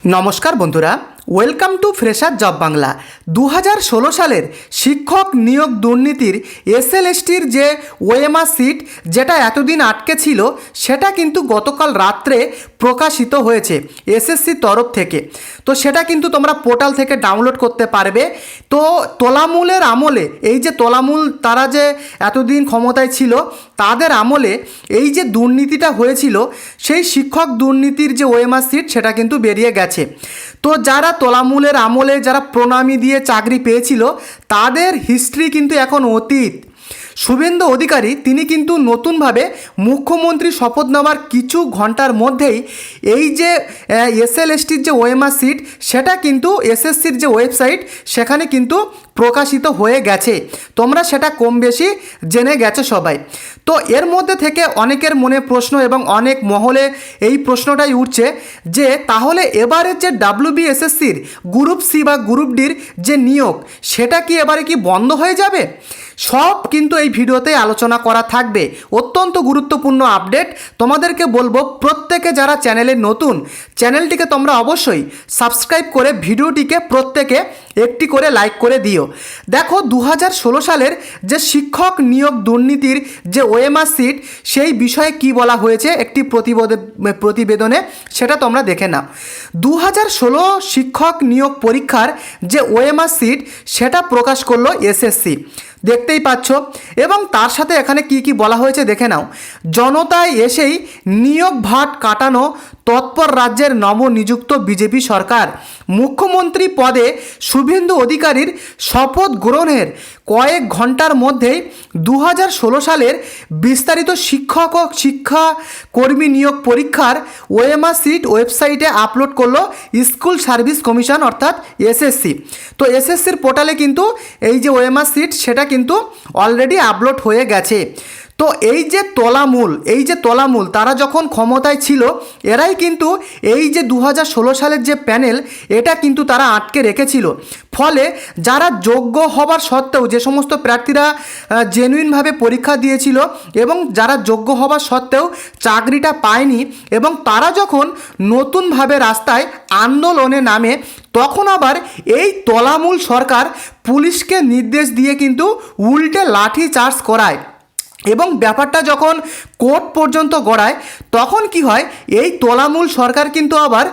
নমস্কার বন্ধুরা, welcome to fresher job Bangla. 2016 সালের শিক্ষক নিয়োগ দুর্নীতির এসএলএসটির যে ওএমআর সিট যেটা এতদিন আটকে ছিল, সেটা কিন্তু গতকাল রাত্রে প্রকাশিত হয়েছে এসএসসির তরফ থেকে। তো সেটা কিন্তু তোমরা পোর্টাল থেকে ডাউনলোড করতে পারবে। তো তোলামূলের আমলে, এই যে তোলামূল তারা যে এতদিন ক্ষমতায় ছিল, তাদের আমলে এই যে দুর্নীতিটা হয়েছিল, সেই শিক্ষক দুর্নীতির যে ওএমআর সিট সেটা কিন্তু বেরিয়ে গেছে। তো যারা তোলামূলের আমলে যারা প্রণামী দিয়ে চাকরি পেয়েছিল, তাদের হিস্ট্রি কিন্তু এখন অতীত। শুভেন্দু অধিকারী তিনি কিন্তু নতুনভাবে মুখ্যমন্ত্রী শপথ নেওয়ার কিছু ঘন্টার মধ্যেই এই যে এসএলএসটির যে ওএমআর সিট সেটা কিন্তু এসএসসির যে ওয়েবসাইট সেখানে কিন্তু প্রকাশিত হয়ে গেছে। তোমরা সেটা কম বেশি জেনে গেছো সবাই। তো এর মধ্যে থেকে অনেকের মনে প্রশ্ন এবং অনেক মহলে এই প্রশ্নটাই উঠছে যে তাহলে এবারের যে ডাব্লিউবিএসএসসির গ্রুপ সি বা গ্রুপ ডির যে নিয়োগ, সেটা কি এবারে কি বন্ধ হয়ে যাবে? সব কিন্তু এই ভিডিওতে আলোচনা করা থাকবে। অত্যন্ত গুরুত্বপূর্ণ আপডেট। তোমাদেরকে বলবো, প্রত্যেকে যারা চ্যানেলে নতুন, চ্যানেলটিকে তোমরা অবশ্যই সাবস্ক্রাইব করে ভিডিওটিকে প্রত্যেকে একটি করে লাইক করে দিও। দেখো, 2016 সালের যে শিক্ষক নিয়োগ দুর্নীতির যে ওএমআর সিট, সেই বিষয়ে কি বলা হয়েছে একটি প্রতিবেদনে, সেটা তোমরা দেখে নাও। 2016 শিক্ষক নিয়োগ পরীক্ষার যে ওএমআর সিট সেটা প্রকাশ করলো এসএসসি, দেখতেই পাচ্ছ। এবং তার সাথে এখানে কি কি বলা হয়েছে দেখে নাও। জনতায় এসেই নিয়োগ ভাট কাটানো তৎপর রাজ্যের নবনিযুক্ত বিজেপি সরকার। মুখ্যমন্ত্রী পদে শুভেন্দু অধিকারীর শপথ গ্রহণের কয়েক ঘন্টার মধ্যেই 2016 সালের বিস্তারিত শিক্ষক ও শিক্ষাকর্মী নিয়োগ পরীক্ষার ওএমআর সিট ওয়েবসাইটে আপলোড করলো স্কুল সার্ভিস কমিশন অর্থাৎ এসএসসি। তো এসএসসির পোর্টালে কিন্তু এই যে ওএমআর সিট সেটা কিন্তু অলরেডি আপলোড হয়ে গেছে। তো এই যে তোলামূল তারা যখন ক্ষমতায় ছিল, এরাই কিন্তু এই যে 2016 সালের যে প্যানেল, এটা কিন্তু তারা আটকে রেখেছিল। ফলে যারা যোগ্য হবার সত্ত্বেও, যে সমস্ত প্রার্থীরা জেনুইনভাবে পরীক্ষা দিয়েছিল এবং যারা যোগ্য হবার সত্ত্বেও চাকরিটা পায়নি, এবং তারা যখন নতুনভাবে রাস্তায় আন্দোলনে নামে, তখন আবার এই তোলামূল সরকার পুলিশকে নির্দেশ দিয়ে কিন্তু উল্টে লাঠি চার্জ করায়। এবং ব্যাপারটা যখন কোর্ট পর্যন্ত গড়ায়, তখন কি হয়, এই তোলামূল সরকার কিন্তু আবার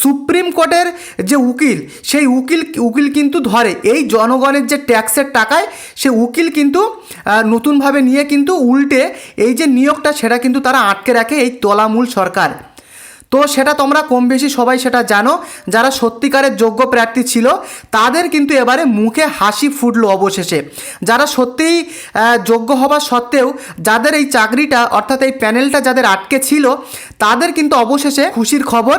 সুপ্রিম কোর্টের যে উকিল, সেই উকিল কিন্তু ধরে এই জনগণের যে ট্যাক্সের টাকায়, সে উকিল কিন্তু নতুনভাবে নিয়ে কিন্তু উল্টে এই যে নিয়োগটা সেটা কিন্তু তারা আটকে রাখে এই তোলামূল সরকার। তো সেটা তোমরা কম বেশি সবাই সেটা জানো। যারা সত্যিকারের যোগ্য প্রার্থী ছিল, তাদের কিন্তু এবারে মুখে হাসি ফুটলো অবশেষে। যারা সত্যিই যোগ্য হওয়া সত্ত্বেও যাদের এই চাকরিটা অর্থাৎ এই প্যানেলটা যাদের আটকে ছিল, তাদের কিন্তু অবশেষে খুশির খবর।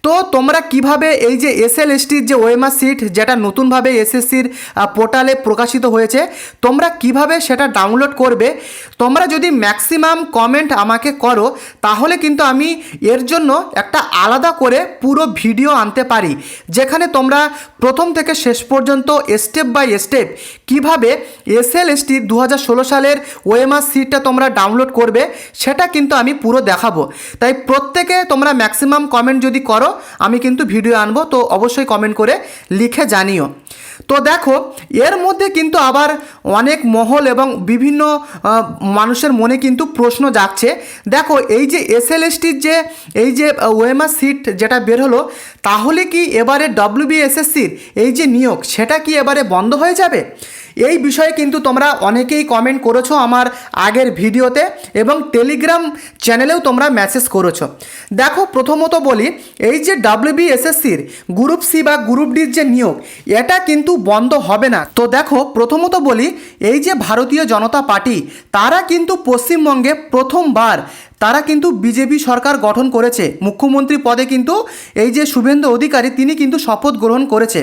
তো তোমরা কিভাবে এই যে এসএলএসটির যে ওএমআর সিট যেটা নতুনভাবে এসএসসির পোর্টালে প্রকাশিত হয়েছে, তোমরা কিভাবে সেটা ডাউনলোড করবে, তোমরা যদি ম্যাক্সিমাম কমেন্ট আমাকে করো, তাহলে কিন্তু আমি এর জন্য একটা আলাদা করে পুরো ভিডিও আনতে পারি, যেখানে তোমরা প্রথম থেকে শেষ পর্যন্ত স্টেপ বাই স্টেপ কিভাবে এসএলএসটি 2016 সালের ওএমআর সিটটা তোমরা ডাউনলোড করবে, সেটা কিন্তু আমি পুরো দেখাবো। তাই প্রত্যেকে তোমরা ম্যাক্সিমাম কমেন্ট যদি করো, আমি কিন্তু ভিডিও আনবো। তো অবশ্যই কমেন্ট করে লিখে জানিও। তো দেখো, এর মধ্যে কিন্তু আবার অনেক মহল এবং বিভিন্ন মানুষের মনে কিন্তু প্রশ্ন জাগছে। দেখো, এই যে এসএলএসটির যে এই যে ওএমআর সিট যেটা বের হলো, তাহলে কি এবারে ডাব্লিউবিএসএসসির এই যে নিয়োগ সেটা কি এবারে বন্ধ হয়ে যাবে? এই বিষয়ে কিন্তু তোমরা অনেকেই কমেন্ট করেছো আমার আগের ভিডিওতে, এবং টেলিগ্রাম চ্যানেলেও তোমরা মেসেজ করেছো। দেখো, প্রথমত বলি, এই যে ডাব্লিউবিএসএসসির গ্রুপ সি বা গ্রুপ ডির যে নিয়োগ, এটা কিন্তু বন্ধ হবে না। তো দেখো, প্রথমত বলি, এই যে ভারতীয় জনতা পার্টি, তারা কিন্তু পশ্চিমবঙ্গে প্রথমবার তারা কিন্তু বিজেপি সরকার গঠন করেছে। মুখ্যমন্ত্রী পদে কিন্তু এই যে শুভেন্দু অধিকারী, তিনি কিন্তু শপথ গ্রহণ করেছে।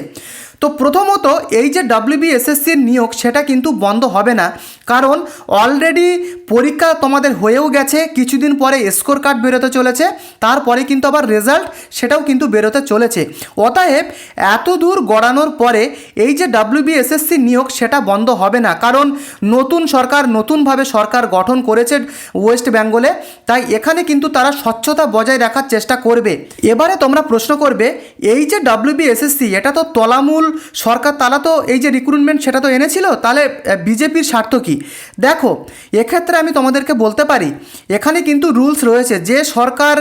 তো প্রথমত এই যে WBSSCর নিয়োগ সেটা কিন্তু বন্ধ হবে না, কারণ অলরেডি পরীক্ষা তোমাদের হয়েও গেছে, কিছুদিন পরে স্কোর কার্ড বেরোতে চলেছে, তারপরে কিন্তু আবার রেজাল্ট সেটাও কিন্তু বেরোতে চলেছে। অতএব এত দূর গড়ানোর পরে এই যে WBSSC নিয়োগ সেটা বন্ধ হবে না, কারণ নতুন সরকার নতুনভাবে সরকার গঠন করেছে ওয়েস্ট বেঙ্গলে, তাই এখানে কিন্তু তারা স্বচ্ছতা বজায় রাখার চেষ্টা করবে। এবারে তোমরা প্রশ্ন করবে এই যে WBSSC এটা তো তলামূল সরকার, তারা তো এই যে রিক্রুটমেন্ট সেটা তো এনেছিল, তাহলে বিজেপির স্বার্থ কী? দেখো, এক্ষেত্রে আমি তোমাদেরকে বলতে পারি এখানে কিন্তু রুলস রয়েছে, যে সরকার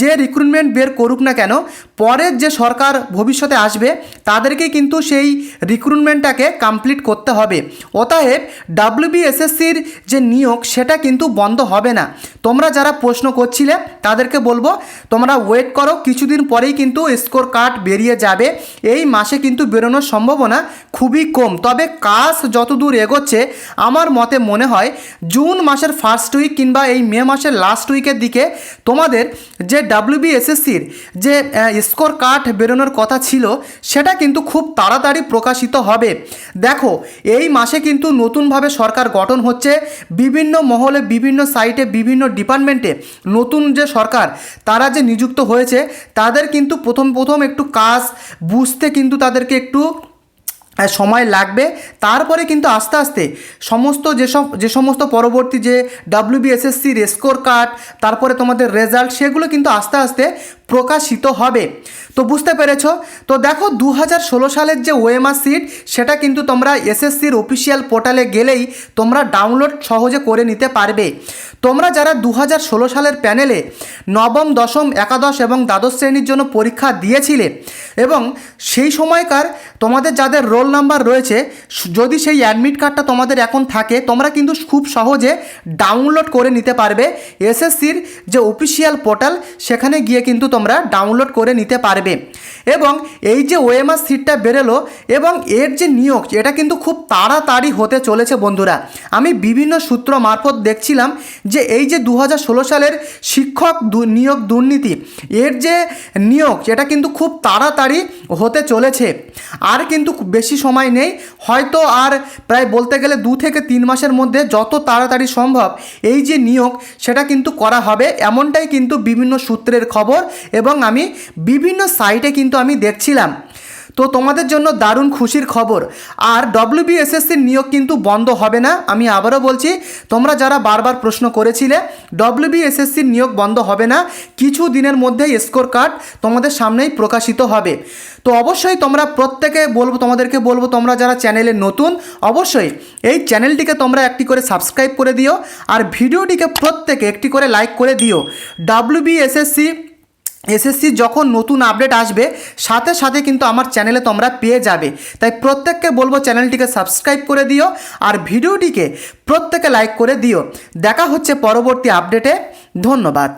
যে রিক্রুটমেন্ট বের করুক না কেন, পরের যে সরকার ভবিষ্যতে আসবে তাদেরকেই কিন্তু সেই রিক্রুটমেন্টটাকে কমপ্লিট করতে হবে। অতএব WBSSCর যে নিয়োগ সেটা কিন্তু বন্ধ হবে না। তোমরা যারা প্রশ্ন করছিলে তাদেরকে বলবো তোমরা ওয়েট করো, কিছুদিন পরেই কিন্তু স্কোর কার্ড বেরিয়ে যাবে। এই মাসে কিন্তু বেরোনোর সম্ভাবনা খুবই কম, তবে কাজ যতদূর এগোচ্ছে আমার মতে মনে হয় জুন মাসের ফার্স্ট উইক কিংবা এই মে মাসের লাস্ট উইকের দিকে তোমাদের যে WBSSCর যে স্কোর কার্ড বেরোনোর কথা ছিল সেটা কিন্তু খুব তাড়াতাড়ি প্রকাশিত হবে। দেখো, এই মাসে কিন্তু নতুনভাবে সরকার গঠন হচ্ছে, বিভিন্ন মহলে বিভিন্ন সাইটে বিভিন্ন ডিপার্টমেন্টে নতুন যে সরকার তারা যে নিযুক্ত হয়েছে তাদের কিন্তু প্রথম একটু কাজ বুঝতে কিন্তু তাদেরকে একটু সময় লাগবে। তারপরে কিন্তু আস্তে আস্তে সমস্ত যে সমস্ত পরবর্তী যে WBSSCর স্কোর কার্ড, তারপরে তোমাদের রেজাল্ট, সেগুলো কিন্তু আস্তে আস্তে প্রকাশিত হবে। তো বুঝতে পেরেছো? তো দেখো, 2016 সালের যে ওএমআর সিট সেটা কিন্তু তোমরা SSCর অফিসিয়াল পোর্টালে গেলেই তোমরা ডাউনলোড সহজে করে নিতে পারবে। তোমরা যারা 2016 সালের প্যানেলে নবম, দশম, একাদশ এবং দ্বাদশ শ্রেণীর জন্য পরীক্ষা দিয়েছিলে এবং সেই সময়কার তোমাদের যাদের রোল নাম্বার রয়েছে, যদি সেই অ্যাডমিট কার্ডটা তোমাদের এখন থাকে, তোমরা কিন্তু খুব সহজে ডাউনলোড করে নিতে পারবে। SSCর যে অফিসিয়াল পোর্টাল সেখানে গিয়ে কিন্তু তোমরা ডাউনলোড করে নিতে পারবে। এবং এই যে ওএমআর সিটটা বেরোলো এবং এর যে নিয়োগ এটা কিন্তু খুব তাড়াতাড়ি হতে চলেছে বন্ধুরা। আমি বিভিন্ন সূত্র মারফত দেখছিলাম যে এই যে 2016 সালের শিক্ষক নিয়োগ দুর্নীতি, এর যে নিয়োগ এটা কিন্তু খুব তাড়াতাড়ি হতে চলেছে। আর কিন্তু বেশি সময় নেই, হয়তো আর প্রায় বলতে গেলে 2 থেকে 3 মাসের মধ্যে যত তাড়াতাড়ি সম্ভব এই যে নিয়োগ সেটা কিন্তু করা হবে, এমনটাই কিন্তু বিভিন্ন সূত্রের খবর এবং আমি বিভিন্ন সাইটে কিন্তু আমি দেখছিলাম। তো তোমাদের জন্য দারুণ খুশির খবর। আর WBSSCর নিয়োগ কিন্তু বন্ধ হবে না, আমি আবারও বলছি, তোমরা যারা বারবার প্রশ্ন করেছিলে WBSSCর নিয়োগ বন্ধ হবে না, কিছু দিনের মধ্যেই স্কোর কার্ড তোমাদের সামনেই প্রকাশিত হবে। তো অবশ্যই তোমরা তোমাদেরকে বলবো তোমরা যারা চ্যানেলে নতুন, অবশ্যই এই চ্যানেলটিকে তোমরা একটি করে সাবস্ক্রাইব করে দিও আর ভিডিওটিকে প্রত্যেকে একটি করে লাইক করে দিও। SSC যখন নতুন আপডেট আসবে সাথে সাথে কিন্তু আমার চ্যানেলে তোমরা পেয়ে যাবে, তাই প্রত্যেককে বলবো চ্যানেলটিকে সাবস্ক্রাইব করে দিও আর ভিডিওটিকে প্রত্যেকে লাইক করে দিও। দেখা হচ্ছে পরবর্তী আপডেটে। ধন্যবাদ।